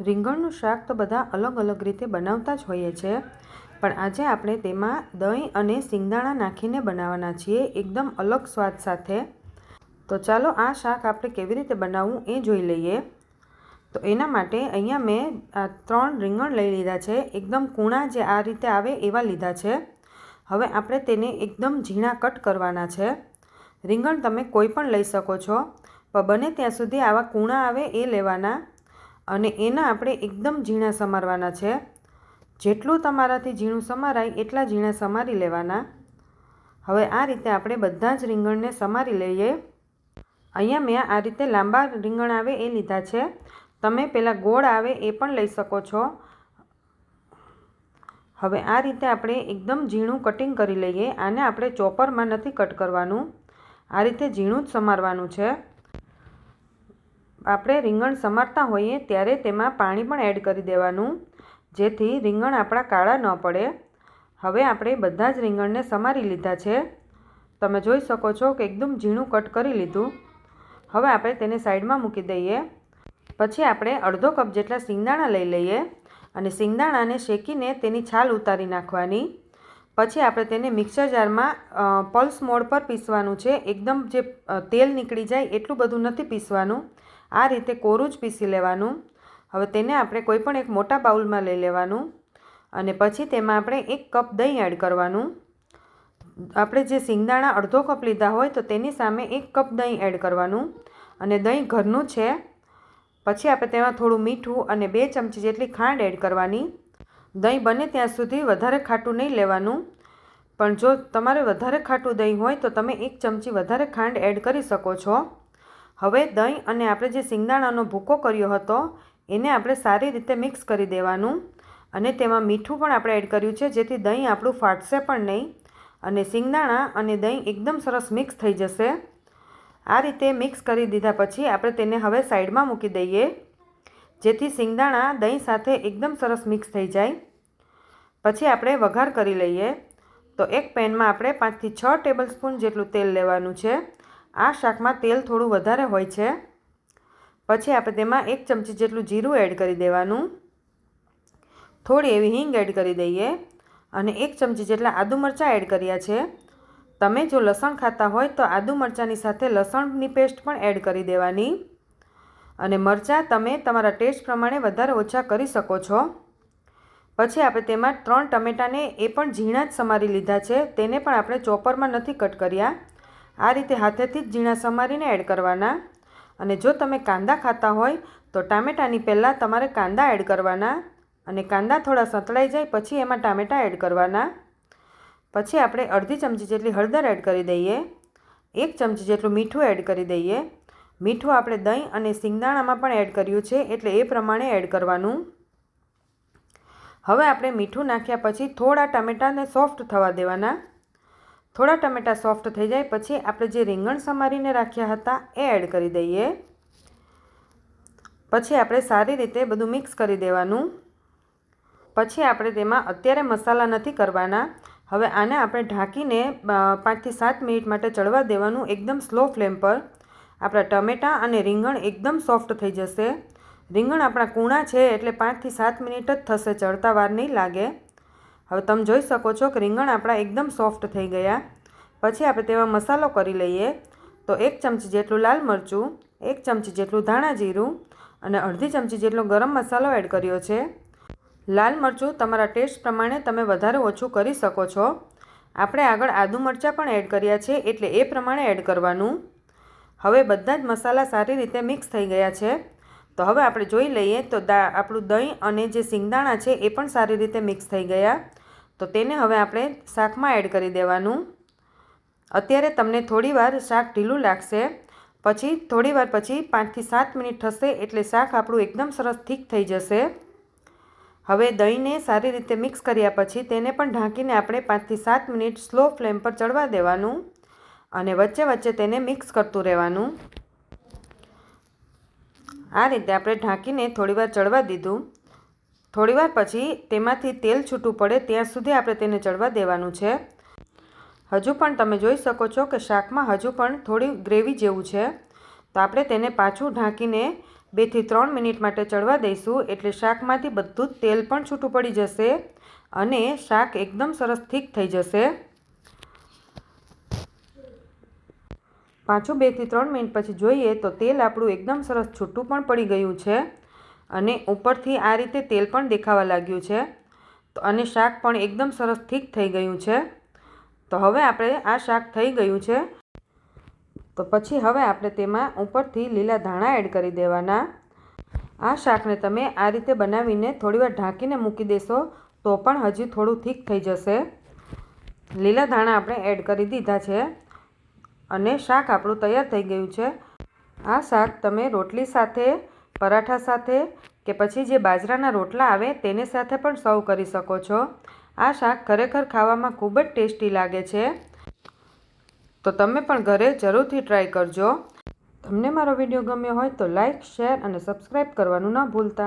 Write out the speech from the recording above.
રીંગણનું શાક તો બધા અલગ અલગ રીતે બનાવતા જ હોઈએ છે, પણ આજે આપણે તેમાં દહીં અને સિંગદાણા નાખીને બનાવવાના છીએ એકદમ અલગ સ્વાદ સાથે। તો ચાલો આ શાક આપણે કેવી રીતે બનાવવું એ જોઈ લઈએ। તો એના માટે અહીંયા મેં 3 રીંગણ લઈ લીધા છે, એકદમ કૂણા જે આ રીતે આવે એવા લીધા છે। હવે આપણે તેને એકદમ ઝીણા કટ કરવાના છે। રીંગણ તમે કોઈ પણ લઈ શકો છો, પણ બને ત્યાં સુધી આવા કૂણા આવે એ લેવાના અને એના આપણે એકદમ ઝીણા સમારવાના છે। જેટલું તમારાથી ઝીણું સમારાય એટલા ઝીણા સમારી લેવાના। હવે આ રીતે આપણે બધા જ રીંગણને સમારી લઈએ। અહીંયા મેં આ રીતે લાંબા રીંગણ આવે એ લીધા છે, તમે પેલા ગોળ આવે એ પણ લઈ શકો છો। હવે આ રીતે આપણે એકદમ ઝીણું કટિંગ કરી લઈએ। આને આપણે ચોપરમાં નથી કટ કરવાનું, આ રીતે ઝીણું જ સમારવાનું છે। આપણે રીંગણ સમારતા હોઈએ ત્યારે તેમાં પાણી પણ એડ કરી દેવાનું, જેથી રીંગણ આપણા કાળા ન પડે। હવે આપણે બધા જ રીંગણને સમારી લીધા છે, તમે જોઈ શકો છો કે એકદમ ઝીણું કટ કરી લીધું। હવે આપણે તેને સાઈડમાં મૂકી દઈએ। પછી આપણે અડધો કપ જેટલા સિંગદાણા લઈ લઈએ અને સિંગદાણાને શેકીને તેની છાલ ઉતારી નાખવાની। પછી આપણે તેને મિક્સર જારમાં પલ્સ મોડ પર પીસવાનું છે, એકદમ જે તેલ નીકળી જાય એટલું બધું નથી પીસવાનું, આ રીતે કોરું જ પીસી લેવાનું। હવે તેને આપણે કોઈપણ એક મોટા બાઉલમાં લઈ લેવાનું અને પછી તેમાં આપણે 1 કપ દહીં એડ કરવાનું। આપણે જે સિંગદાણા અડધો કપ લીધા હોય તો તેની સામે 1 કપ દહીં એડ કરવાનું અને દહીં ઘરનું છે। પછી આપણે તેમાં થોડું મીઠું અને 2 ચમચી જેટલી ખાંડ એડ કરવાની। દહીં બને ત્યાં સુધી વધારે ખાટું નહીં લેવાનું, પણ જો તમારે વધારે ખાટું દહીં હોય તો તમે 1 ચમચી વધારે ખાંડ એડ કરી શકો છો। હવે દહીં અને આપણે જે સિંગદાણાનો ભૂકો કર્યો હતો એને આપણે સારી રીતે મિક્સ કરી દેવાનું અને તેમાં મીઠું પણ આપણે એડ કર્યું છે, જેથી દહીં આપણું ફાટશે પણ નહીં અને સિંગદાણા અને દહીં એકદમ સરસ મિક્સ થઈ જશે। આ રીતે મિક્સ કરી દીધા પછી આપણે તેને હવે સાઈડમાં મૂકી દઈએ, જેથી સિંગદાણા દહીં સાથે એકદમ સરસ મિક્સ થઈ જાય। પછી આપણે વઘાર કરી લઈએ। તો એક પેનમાં આપણે 5 થી 6 ટેબલસ્પૂન જેટલું તેલ લેવાનું છે। આ શાકમાં તેલ થોડું વધારે હોય છે। પછી આપણે તેમાં 1 ચમચી જેટલું જીરું એડ કરી દેવાનું, થોડી એવી હિંગ એડ કરી દઈએ અને 1 ચમચી જેટલા આદુ મરચાં એડ કર્યા છે। તમે જો લસણ ખાતા હોય તો આદુ મરચાંની સાથે લસણની પેસ્ટ પણ એડ કરી દેવાની અને મરચાં તમે તમારા ટેસ્ટ પ્રમાણે વધારે ઓછા કરી શકો છો। પછી આપણે તેમાં 3 ટમેટાને એ પણ ઝીણા જ સમારી લીધા છે, તેને પણ આપણે ચોપરમાં નથી કટ કર્યા, આ રીતે હાથેથી જ ઝીણા સમારીને એડ કરવાના। અને જો તમે કાંદા ખાતા હોય તો ટામેટાની પહેલાં તમારે કાંદા એડ કરવાના અને કાંદા થોડા સતળાઈ જાય પછી એમાં ટામેટાં એડ કરવાના। પછી આપણે અડધી ચમચી જેટલી હળદર એડ કરી દઈએ, 1 ચમચી જેટલું મીઠું એડ કરી દઈએ। મીઠું આપણે દહીં અને સિંગદાણામાં પણ એડ કર્યું છે એટલે એ પ્રમાણે એડ કરવાનું। હવે આપણે મીઠું નાખ્યા પછી થોડા ટામેટાને સોફ્ટ થવા દેવાના। થોડા ટામેટાં સોફ્ટ થઈ જાય પછી આપણે જે રીંગણ સમારીને રાખ્યા હતા એ એડ કરી દઈએ। પછી આપણે સારી રીતે બધું મિક્સ કરી દેવાનું। પછી આપણે તેમાં અત્યારે મસાલા નથી કરવાના, હવે આને આપણે ઢાંકીને 5 થી 7 મિનિટ માટે ચડવા દેવાનું એકદમ સ્લો ફ્લેમ પર। આપણા ટમેટાં અને રીંગણ એકદમ સોફ્ટ થઈ જશે। રીંગણ આપણા કૂણા છે એટલે 5 થી 7 મિનિટ જ થશે, ચડતા વાર નહીં લાગે। હવે તમે જોઈ શકો છો કે રીંગણ આપણા એકદમ સોફ્ટ થઈ ગયા। પછી આપણે તેમાં મસાલો કરી લઈએ। તો 1 ચમચી જેટલું લાલ મરચું, 1 ચમચી જેટલું ધાણા જીરું અને અડધી ચમચી જેટલો ગરમ મસાલો એડ કર્યો છે। લાલ મરચું તમારા ટેસ્ટ પ્રમાણે તમે વધારે ઓછું કરી શકો છો। આપણે આગળ આદુ મરચાં પણ એડ કર્યા છે એટલે એ પ્રમાણે એડ કરવાનું। હવે બધા જ મસાલા સારી રીતે મિક્સ થઈ ગયા છે। તો હવે આપણે જોઈ લઈએ તો આપણું દહીં અને જે સિંગદાણા છે એ પણ સારી રીતે મિક્સ થઈ ગયા। તો તેને હવે આપણે શાકમાં એડ કરી દેવાનું। અત્યારે તમને થોડીવાર શાક ઢીલું લાગશે, પછી થોડીવાર પછી 5 થી 7 મિનિટ થશે એટલે શાક આપણું એકદમ સરસ થીક થઈ જશે। હવે દહીંને સારી રીતે મિક્સ કર્યા પછી તેને પણ ઢાંકીને આપણે 5 થી 7 મિનિટ સ્લો ફ્લેમ પર ચડવા દેવાનું અને વચ્ચે વચ્ચે તેને મિક્સ કરતું રહેવાનું। આ રીતે આપણે ઢાંકીને થોડીવાર ચડવા દીધું। થોડીવાર પછી તેમાંથી તેલ છૂટું પડે ત્યાં સુધી આપણે તેને ચડવા દેવાનું છે। હજુ પણ તમે જોઈ શકો છો કે શાકમાં હજુ પણ થોડી ગ્રેવી જેવું છે, તો આપણે તેને પાછું ઢાંકીને 2 થી 3 મિનિટ માટે ચડવા દઈશું, એટલે શાકમાંથી બધું જ તેલ પણ છૂટું પડી જશે અને શાક એકદમ સરસ થીક થઈ જશે. પાછું 2 થી 3 મિનિટ પછી જોઈએ તો તેલ આપણું એકદમ સરસ છૂટું પણ પડી ગયું છે અને ઉપરથી આ રીતે તેલ પણ દેખાવા લાગ્યું છે અને શાક પણ એકદમ સરસ થીક થઈ ગયું છે. તો હવે આપણે આ શાક થઈ ગયું છે, તો પછી હવે આપણે તેમાં ઉપરથી લીલા ધાણા એડ કરી દેવાના. આ શાકને તમે આ રીતે બનાવીને થોડીવાર ઢાંકીને મૂકી દેશો તો પણ હજી થોડું થીક થઈ જશે. લીલા ધાણા આપણે એડ કરી દીધા છે અને શાક આપણું તૈયાર થઈ ગયું છે. આ શાક તમે રોટલી સાથે, પરાઠા સાથે કે પછી જે બાજરાના રોટલા આવે તેને સાથે પણ સર્વ કરી શકો છો. આ શાક ખરેખર ખાવામાં ખૂબ જ ટેસ્ટી લાગે છે, તો તમે પણ ઘરે જરૂરથી ટ્રાય કરજો. તમને મારો વિડીયો ગમ્યો હોય તો લાઇક, શેર અને સબસ્ક્રાઈબ કરવાનું ન ભૂલતા.